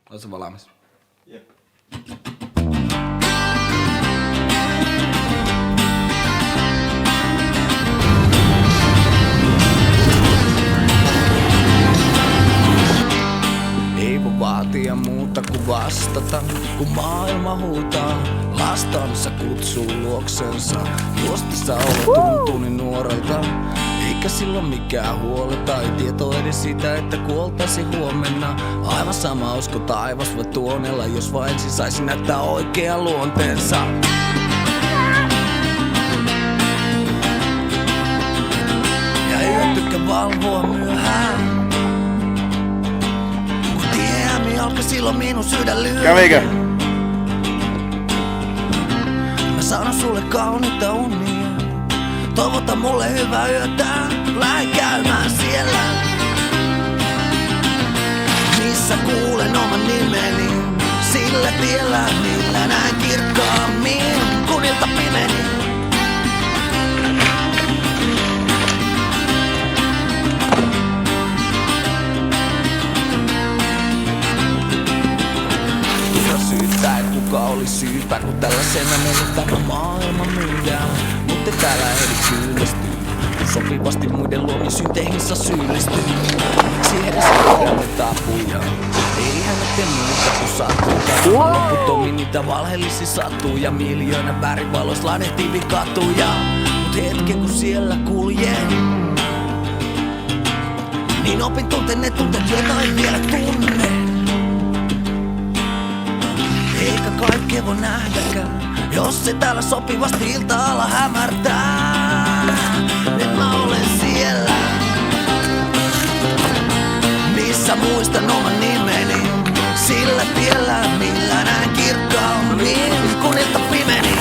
Oletko valmis? Jep. Ei voi vaatia muuta kuin vastata, kun maailma huutaa. Lastansa kutsuu luoksensa, juostessa olo tuntuu niin nuorelta. Eikä silloin mikään huoleta, ei tieto edes sitä, että kuoltaisi huomenna. Aivan sama usko taivas vai tuonella, jos vain ensin saisi näyttää oikean luonteensa. Ja yö tykkää valvoa myöhään. Alkoi silloin minun sydän lyö. Kävikö? Mä sanon sulle kauniita unia. Toivota mulle hyvää yötä. Lähden käymään siellä, missä kuulen oman nimeni. Sillä tiellä, millä näen kirkkaammin, kun ilta pimeni. Kuka oli syypä, kun tällaisena meille tämä maailma myydään. Mutta täällä eri kyllästyy, kun sopivasti muiden luomiin synteihinsä syyllistyy. Miksi edes kirjoitetaan puja? Eihän ne tee muuta kun sattuu. Loputtomiin niitä valheellisia sattuu. Ja miljoona värivalois lainehtivi katuja. Mut hetken kun siellä kuljen, niin opin tunteen ne tunteet, joita en vielä tunne. Eikä kaikkea voi nähdäkään, jos se täällä sopivasti ilta-alla hämärtää. Nyt mä olen siellä, missä muistan oman nimeni. Sillä tiellä, millä näen kirkkaammin, kun ilta pimeni.